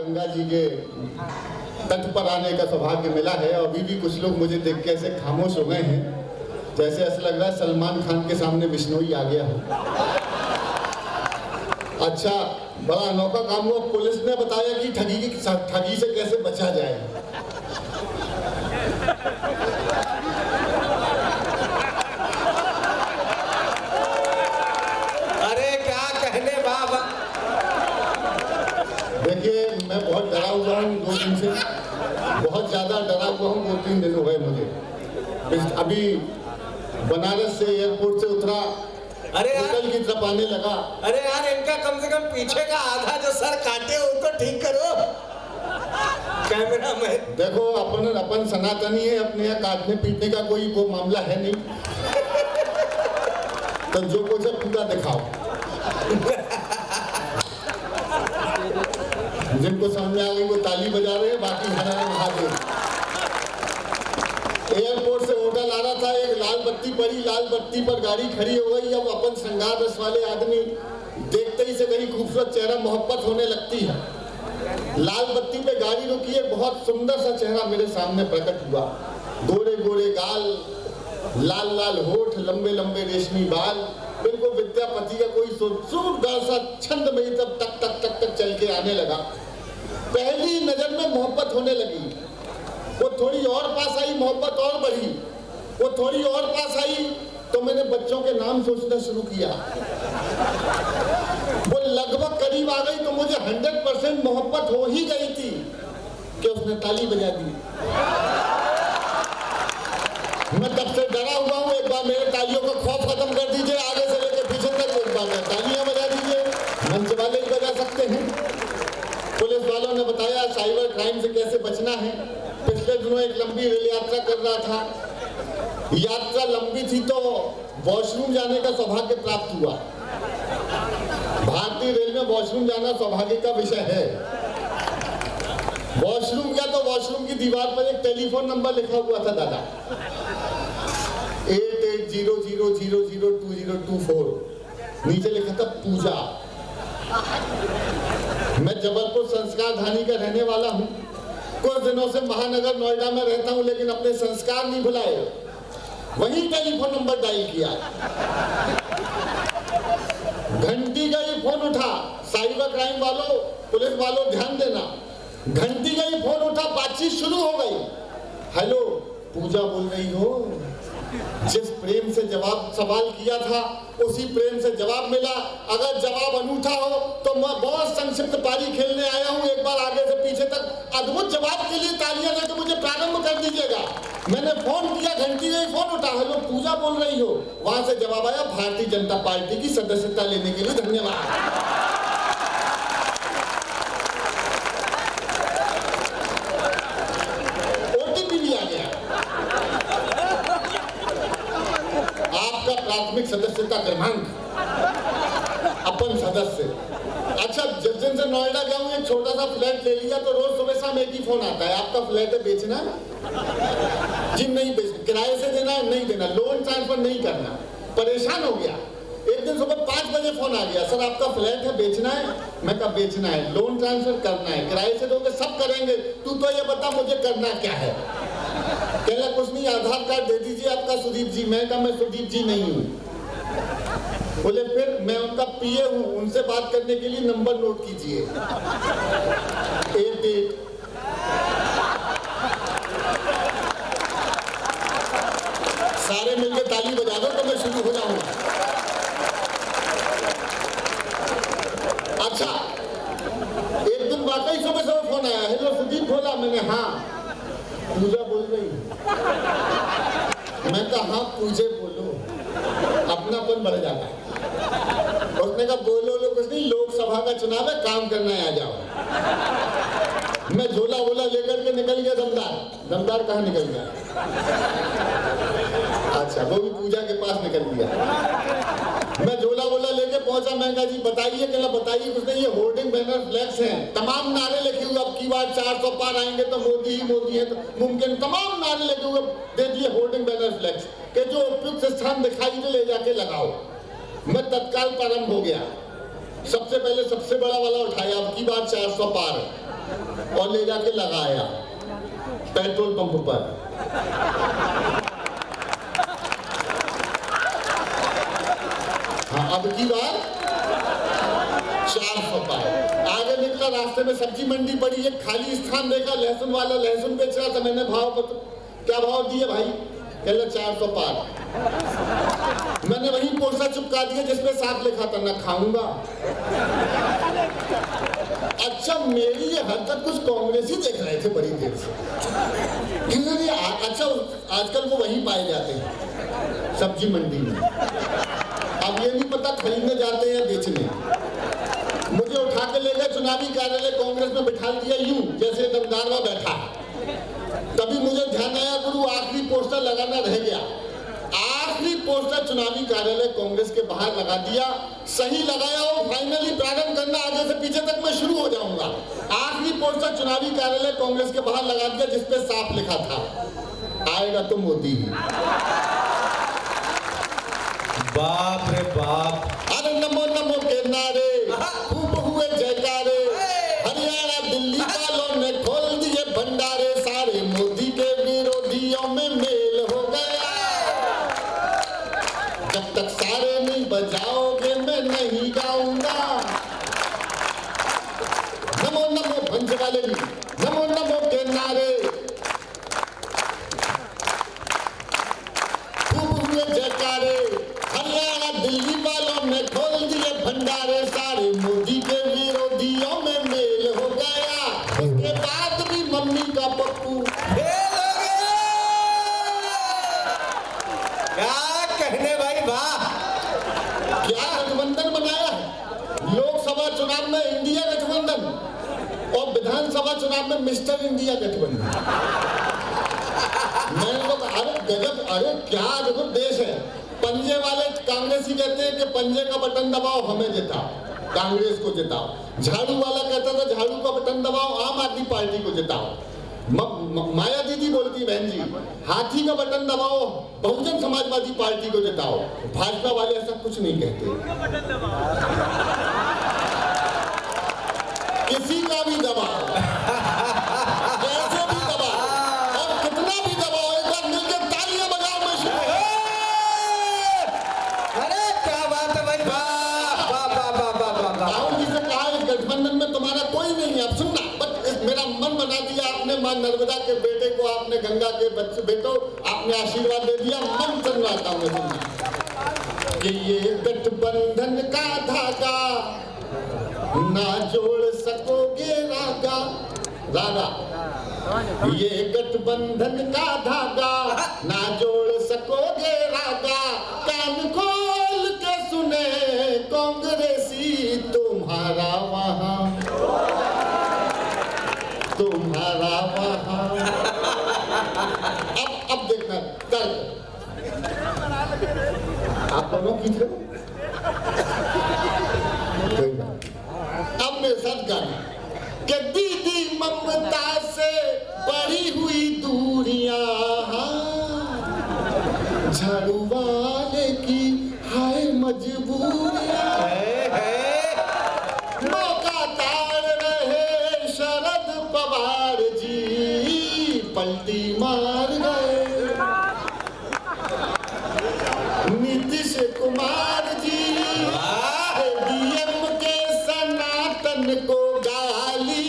गंगा जी के तट पर आने का सौभाग्य मिला है और अभी भी कुछ लोग मुझे देख के ऐसे खामोश हो गए हैं जैसे ऐसा लग रहा है सलमान खान के सामने बिश्नोई आ गया हो। अच्छा, बड़ा अनोखा काम हुआ। पुलिस ने बताया कि ठगी से कैसे बचा जाए। अरे क्या कहने बाबा। देखिए, मैं बहुत डरा हुआ हूँ 2 दिन से, बहुत ज्यादा डरा हुआ हूँ। 2-3 दिन हो गए मुझे। अभी बनारस से एयरपोर्ट से उतरा, अरे होटल की तरफ आने लगा। अरे यार, इनका कम से कम पीछे का आधा जो सर काटे उनको ठीक करो। कैमरा मैन देखो, अपन सनातनी है, अपने यहाँ काटने पीटने का कोई वो मामला है नहीं। तो जो कुछ है पूरा दिखाओ। जिनको समझ में आ गई वो ताली बजा रहे हैं, बाकी हरा महादेव। एयरपोर्ट से होटल आ रहा था, एक लाल बत्ती पड़ी, लाल बत्ती पर गाड़ी खड़ी हो गई। अब अपन श्रृंगार रस वाले आदमी देखते ही से कहीं खूबसूरत चेहरा मोहब्बत होने लगती है। लाल बत्ती पे गाड़ी रुकी है, बहुत सुंदर सा चेहरा मेरे सामने प्रकट हुआ। गोरे गोरे गाल, लाल लाल होठ, लंबे लंबे रेशमी बाल, बिल्कुल विद्यापति का कोई सुंदर सा छंद में तब तक तक तक तक चल के आने लगा। पहली नजर में मोहब्बत होने लगी। वो थोड़ी और पास आई, मोहब्बत और बढ़ी। वो थोड़ी और पास आई तो मैंने बच्चों के नाम सोचना शुरू किया। वो लगभग करीब आ गई तो मुझे 100% मोहब्बत हो ही गई थी कि उसने ताली बजा दी। मैं तब से डरा हुआ हूँ। एक बार मेरे तालियों का खौफ खत्म कर दीजिए, आगे से लेकर पीछे तक एक बार तालियां बजा दीजिए। मंच वाले ही बजा सकते हैं। पुलिस वालों ने बताया साइबर क्राइम से कैसे बचना है। पिछले दिनों एक लंबी रेल यात्रा कर रहा था। यात्रा लंबी थी तो वॉशरूम जाने का सौभाग्य प्राप्त हुआ। भारतीय रेल में वॉशरूम जाना सौभाग्य का विषय है। वॉशरूम गया तो वॉशरूम की दीवार पर एक टेलीफोन नंबर लिखा हुआ था दादा, 8800002024। नीचे लिखा था पूजा। मैं जबलपुर संस्कार धानी का रहने वाला हूँ। कुछ दिनों से महानगर नोएडा में रहता हूँ, लेकिन अपने संस्कार नहीं भुलाए। वही टेलीफोन नंबर डायल किया। घंटी गई, फोन उठा। साइबर क्राइम वालों, पुलिस वालों, ध्यान देना। घंटी गई, फोन उठा, बातचीत शुरू हो गई। हेलो, पूजा बोल रही हो? जिस प्रेम से जवाब सवाल किया था उसी प्रेम से जवाब मिला। अगर जवाब अनूठा हो तो मैं बहुत संक्षिप्त पारी खेलने आया हूँ। एक बार आगे से पीछे तक अद्भुत जवाब के लिए तालियां देकर मुझे प्रारंभ कर दीजिएगा। मैंने फोन किया, घंटी गई, फोन उठा। हेलो, पूजा बोल रही हो? वहां से जवाब आया, भारतीय जनता पार्टी की सदस्यता लेने के लिए धन्यवाद। ओटीपी भी आ गया। आपका प्राथमिक सदस्यता क्रमांक, अपन सदस्य। अच्छा, जिस दिन से नोएडा गया हूँ, एक छोटा सा फ्लैट ले लिया तो रोज सुबह शाम एक ही फोन आता है, आपका फ्लैट है, बेचना है? जी नहीं बेचना। किराए से देना है? नहीं देना। लोन ट्रांसफर नहीं करना। परेशान हो गया। एक दिन सुबह 5 बजे फोन आ गया, सर आपका फ्लैट है, बेचना है? मैं कहा बेचना है। लोन ट्रांसफर करना है? किराए से दोगे? सब करेंगे। तू तो ये बता मुझे करना क्या है? कहला कुछ नहीं, आधार कार्ड दे दीजिए आपका सुदीप जी। मैं कहा मैं सुदीप जी नहीं हूँ। बोले फिर? मैं उनका पीए हूँ, उनसे बात करने के लिए नंबर नोट कीजिए, 88। सारे मिलकर ताली बजा दो तो मैं शुरू हो जाऊंगा। अच्छा, एक दिन वाकई सुबह सुबह फोन आया, हेलो सुदीप बोला? मैंने हाँ। पूजा बोल रही? मैं कहा हाँ पूजे बोलो, अपनापन बढ़ जाता है। उसने कहा बोलो लो कुछ नहीं, लोकसभा का चुनाव है, काम करना है, आ जाओ। मैं झोला वोला लेकर के निकल गया। दमदार कहाँ निकल गया? अच्छा, वो भी पूजा के पास निकल गया। मैं झोला वोला लेके पहुंचा। मैं कहा जी बताइए। कहला बताइए कुछ नहीं, ये होर्डिंग बैनर फ्लैक्स हैं, तमाम नारे लिखे हुए, अब की बार 400 पार आएंगे तो मोदी ही मोदी है तो मुमकिन, तमाम नारे लिखे हुए दे दिए होर्डिंग बैनर फ्लैक्स के, जो उपयुक्त स्थान दिखाई दे ले जाके लगाओ। मैं तत्काल प्रारंभ हो गया। सबसे पहले सबसे बड़ा वाला उठाया, अब की बार 400 पार। और ले जाके लगाया पेट्रोल पंप पर। हाँ, अब की बार 400 पाए। आगे निकला, रास्ते में सब्जी मंडी पड़ी, एक खाली स्थान देखा, लहसुन वाला लहसुन बेच रहा था। मैंने भाव क्या भाव दिए भाई? कहला 400 पार। मैंने वही पोस्टर चिपका दिया जिसमें साफ लिखा था, ना खाऊंगा। अच्छा, मेरी ये हरकत कुछ कांग्रेसी देख रहे थे बड़ी देर से। अच्छा, आजकल वो वहीं पाए जाते हैं, सब्जी मंडी में। अब ये नहीं पता खरीदने जाते हैं या बेचने। मुझे उठा के ले गए चुनावी कार्यालय, कांग्रेस में बिठा दिया यूं जैसे दमदारवा बैठा। तभी मुझे ध्यान आया, गुरु आखिरी पोस्टर लगाना रह गया। आखिरी पोस्टर चुनावी कार्यालय कांग्रेस के बाहर लगा दिया। सही लगाया हो, फाइनली प्रारंभ करना, आगे से पीछे तक मैं शुरू हो जाऊंगा। आखिरी पोस्टर चुनावी कार्यालय कांग्रेस के बाहर लगा दिया जिसपे साफ लिखा था, आएगा तो मोदी ही। बाप रे बाप। अरे नमो नमो के नारे खूब हुए जयकारे, हरियाणा दिल्ली वालों ने खोल दिए भंडारे, सारे मोदी के विरोधियों में मेल हो गया। जब तक सारे नहीं बजाओगे मैं नहीं गाऊंगा। नमो नमो भंज वाले भी, नमो नमो के नारे खूब हुए जयकारे, हरियाणा दिल्ली वालों ने खोल दिए भंडारे, सारे मोदी के विरोधियों में मेल हो गया। उसके बाद भी मम्मी का पप्पू फेल हो गया। क्या कहने भाई, वाह। क्या गठबंधन बनाया है? लोकसभा चुनाव में इंडिया गठबंधन और विधानसभा चुनाव में मिस्टर इंडिया गठबंधन। मैंने तो अरे गजब, अरे क्या गजब देश है। पंजे वाले कांग्रेसी कहते हैं कि पंजे का बटन दबाओ हमें जिताओ, कांग्रेस को जिताओ। झाड़ू वाला कहता था झाड़ू का बटन दबाओ आम आदमी पार्टी को जिताओ। माया दीदी बोलती, बहन जी हाथी का बटन दबाओ बहुजन समाजवादी पार्टी को जिताओ। भाजपा वाले ऐसा कुछ नहीं कहते। किसी का भी दबाओ, कैसे भी दबाओ और कितना भी दबाओ, एक बार मिलकर तालियां बजाओ। मैं शुरू। अरे क्या बात है भाई, वाह वाह वाह वाह वाह वाह। राहुल जी से कहा इस गठबंधन में तुम्हारा कोई नहीं है। अब सुनना, बस मेरा मन बना दिया आपने। मां नर्मदा के बेटे को आपने, गंगा के बच्चे बेटो आपने आशीर्वाद दे दिया। मन चलवाता हूँ सुनना कि ये गठबंधन का धागा ना जोड़ सकोगे रागा, रागा। ये गठबंधन का धागा ना जोड़ सकोगे रागा, कान खोल के सुने कांग्रेसी तुम्हारा वहां, तुम्हारा वहां। अब देखना कर, आप दोनों खींच लो। अब मेरे साथ गाना कि दीदी ममता से बढ़ी हुई दूरियां, झाड़ू वाले की हाय मजबूरियां, मौका ताड़ रहे शरद पवार जी, पलटी मार गए नीतीश कुमार जी। डीएम के सनातन को गाली,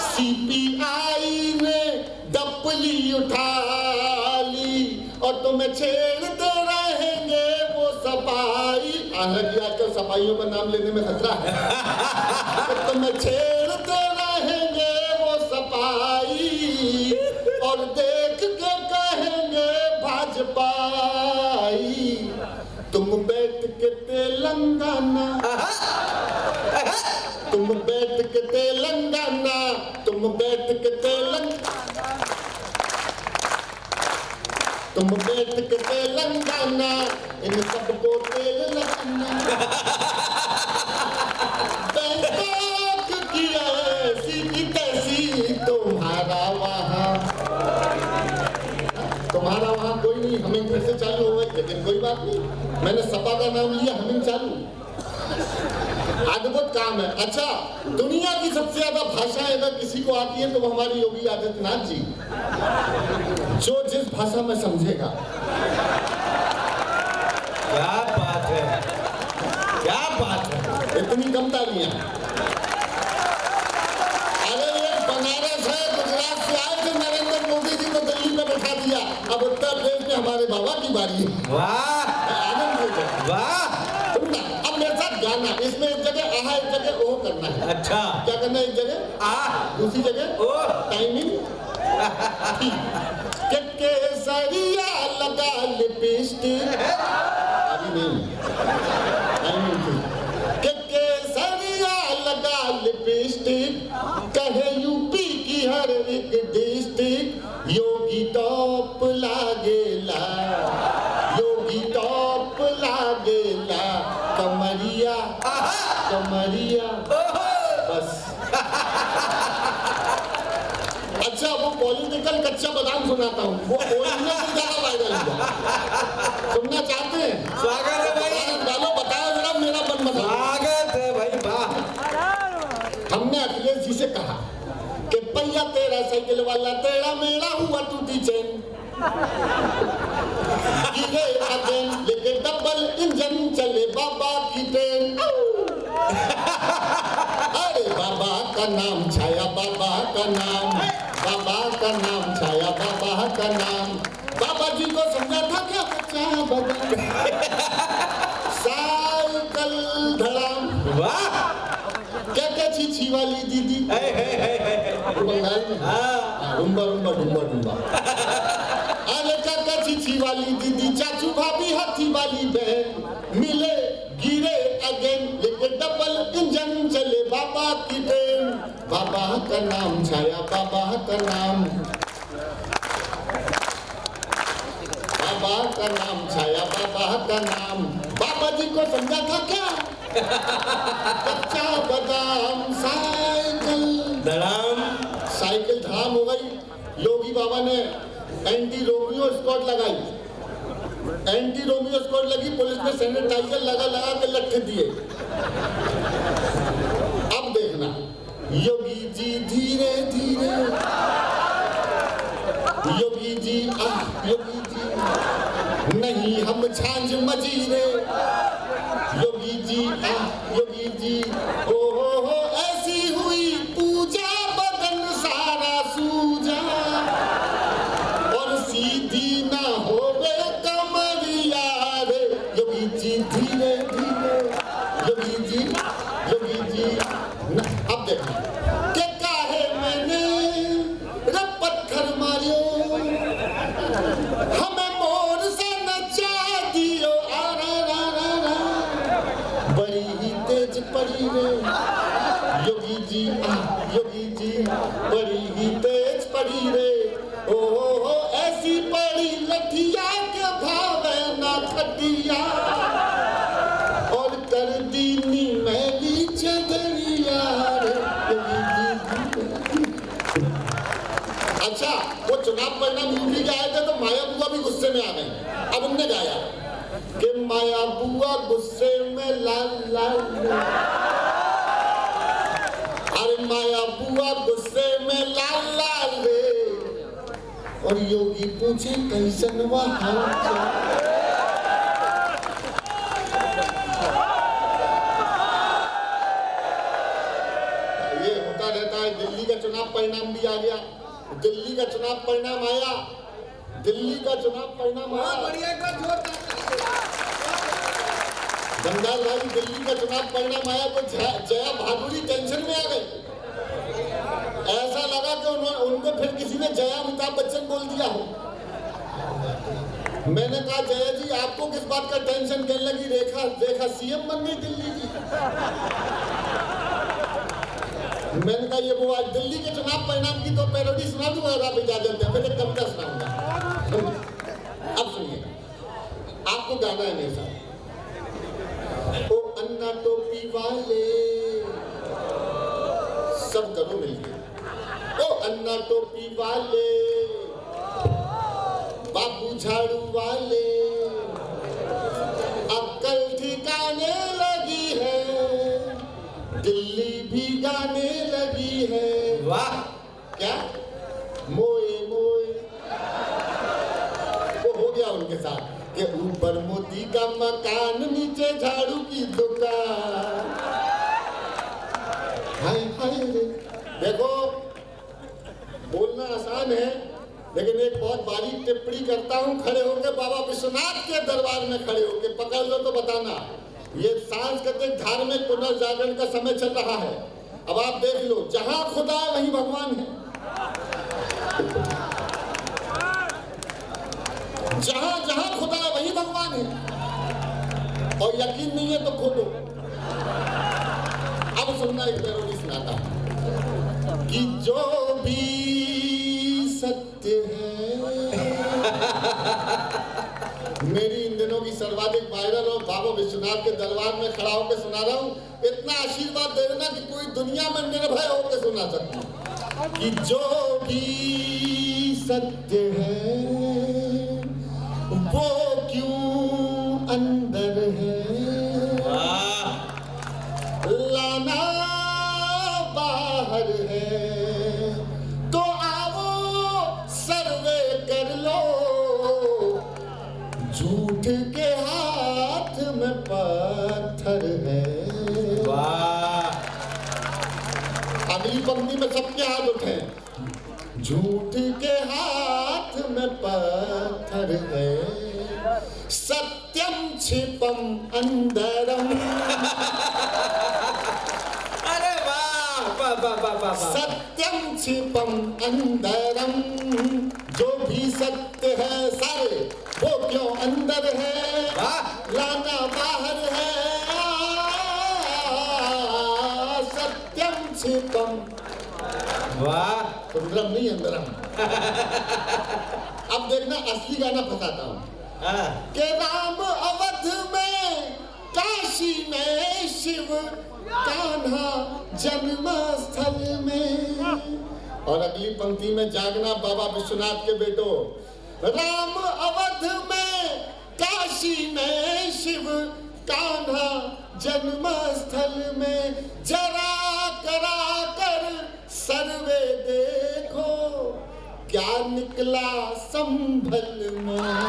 सीपीआई ने डपली उठा ली, और तुम्हें छेड़ते रहेंगे वो सफाई। हालांकि आजकल सफाइयों का नाम लेने में खतरा है। तुम्हें छेड़ते रहेंगे वो सफाई, और देख के कहेंगे भाजपाई। तुम बैठ के तेलंगाना, तुम बैठ के तेलंगाना, तुम बैठ के तुम बैठ के तेलंगाना, इन सबको तेल लगाना। बैंकॉक की ऐसी की तैसी तुम्हारा वहां, तुम्हारा वहां कोई नहीं। हमें फिर से चालू हो गई, लेकिन कोई बात नहीं, मैंने सपा का नाम लिया, हमें चालू। अद्भुत काम है। अच्छा, दुनिया की सबसे ज्यादा भाषाएं अगर किसी को आती है तो वो हमारे योगी आदित्यनाथ जी, जो जिस भाषा में समझेगा। क्या बात है, क्या बात है। इतनी कम तालियां। अरे ये बनारस है, गुजरात से आए थे नरेंद्र मोदी जी को दिल्ली में बैठा दिया, अब उत्तर प्रदेश में हमारे बाबा की बारी है। वाह आनंद हो गया। वाह। सुनना, अब मेरे साथ गाना, इसमें एक जगह आहा, एक जगह ओह करना है। अच्छा, क्या करना है? एक जगह आ, दूसरी जगह ओ, टाइमिंग के सरिया लगा लिपस्टिक, अभी नहीं टाइमिंग के सरिया लगा लिपस्टिक, कहे यूपी की हर एक डिस्ट्रिक्ट, योगी टॉप लागेला, योगी टॉप लागेला, कमरिया कमरिया बस। अच्छा, वो पॉलिटिकल कच्चा बादाम सुनाता हूँ, वो ओरिजिनल से ज्यादा वायरल हुआ। सुनना चाहते हैं? स्वागत है भाई। डालो, बताओ जरा मेरा मन बता। स्वागत है भाई, वाह। हमने अखिलेश जी से कहा कि पहिया तेरा, साइकिल वाला तेरा, मेरा हुआ टूटी चैन, गिरे अगेन, लेके डबल इंजन चले बाबा की ट्रेन। अरे बाबा का नाम छाया, बाबा का नाम, बाबा का नाम छाया, बाबा का नाम। बाबा जी को समझा था क्या बच्चा बदा, साइकिल धड़ाम। वाह। क्या क्या छी वाली दीदी, बंगाल में रुम्बा रुम्बा डुम्बा डुम्बा। अरे क्या क्या छी वाली दीदी, चाचू भाभी हाथी वाली बहन, मिले गिरे अगेन, लेकिन डबल इंजन चले बाबा की ट्रेन। बाबा का नाम छाया, बाबा का नाम, बाबा का नाम छाया, बाबा का नाम। बाबा जी को समझा था क्या कच्चा बादाम, साइकिल धड़ाम, साइकिल धड़ाम हो गई। योगी बाबा ने एंटी रोमियो स्क्वाड लगाई, एंटी रोमियो स्क्वाड लगी, पुलिस ने सैनिटाइजर लगा लगा के लट्ठे दिए। अब देखना, योगी जी धीरे धीरे, योगी जी योगी जी नहीं हम झांझ मजीरे, योगी जी योगी जी, ओ हो ऐसी हुई पूजा, बदन सारा सूजा, और सीधी ना होवे कमरिया रे। योगी जी धीरे धीरे, योगी जी अब देखना, के काहे मैंने रे पत्थर मारियो, हमें मोर से नचा दियो, बड़ी ही तेज पड़ी रे। योगी जी बड़ी ही तेज पड़ी रे, ओ हो ऐसी पड़ी लठिया के भावे ना खटिया, और कर दीनी मैली चदरिया रे। अच्छा, वो चुनाव परिणाम यूपी के आए थे तो माया बुआ भी गुस्से में आ गई। अब उनने गाया कि माया बुआ गुस्से में लाल लाल, अरे माया बुआ गुस्से में लाल लाल रे, और योगी पूछे कैसन वहां ये होता रहता है। दिल्ली का चुनाव परिणाम भी आ गया, दिल्ली का चुनाव परिणाम आया, दिल्ली का चुनाव परिणाम आया। बंगाल भाई, दिल्ली का चुनाव परिणाम आया तो जया भादुरी टेंशन में आ गए। ऐसा लगा कि उनको फिर किसी ने जया अमिताभ बच्चन बोल दिया हो। मैंने कहा जया जी आपको किस बात का टेंशन, कहने लगी रेखा सीएम बन गई दिल्ली की। मैंने कहा ये वो आज दिल्ली के चुनाव परिणाम की तो पैरोडी सुना दूंगा अगर आप इजाजत दें, फिर एक कविता सुनाऊंगा। अब सुनिए, आपको गाना है मेरे साथ। ओ अन्ना टोपी वाले, सब करो मिलके। ओ अन्ना टोपी वाले, बाबू झाड़ू वाले, अक्ल ठिकाने लगी है, क्या मोए मोए वो हो गया उनके साथ कि ऊपर मोती का मकान नीचे झाड़ू की दुकान। हाय हाय रे। देखो बोलना आसान है लेकिन एक बहुत बारीक टिप्पणी करता हूं। खड़े होकर बाबा विश्वनाथ के दरबार में खड़े होकर पकड़ लो तो बताना। ये सांस्कृतिक धार्मिक पुनर्जागरण का समय चल रहा है। अब आप देख लो, जहां खुदा वहीं भगवान है। जहां जहां खुदा वहीं भगवान है। और यकीन नहीं है तो खोलो। अब सुनना, एक मेलोडी सुनाता हूं कि जो भी सत्य है। मेरी इन दिनों की सर्वाधिक वायरल और बाबा विश्वनाथ के दरबार में खड़ा होकर सुना रहा हूं। इतना आशीर्वाद दे देना कि पूरी दुनिया में निर्भय होकर सुना सकती हूं कि जो भी सत्य है वो क्यों अंदर है, लाना बाहर है। तो आओ सर्वे कर लो, झूठ के हाथ में पत्थर है। वाह। अगली पंक्ति में सबके हाथ उठे। झूठ के हाथ में पत्थर है, सत्यम छिपम अंदरम। अरे वाह वाह वाह वाह वाह। सत्यम छिपम अंदरम। जो भी सत्य है सारे वो क्यों अंदर है, लाना बाहर है। सत्यम छिपम। वाह। अंदरम नहीं अंदरम। अब देखना असली गाना फंसाता हूँ कि राम अवध में, काशी में शिव, कान्हा जन्म स्थल में। और अगली पंक्ति में जागना बाबा विश्वनाथ के बेटो। राम अवध में, काशी में शिव, कान्हा जन्म स्थल में। जरा करा कर सर्वे देखो, क्या निकला संभल में।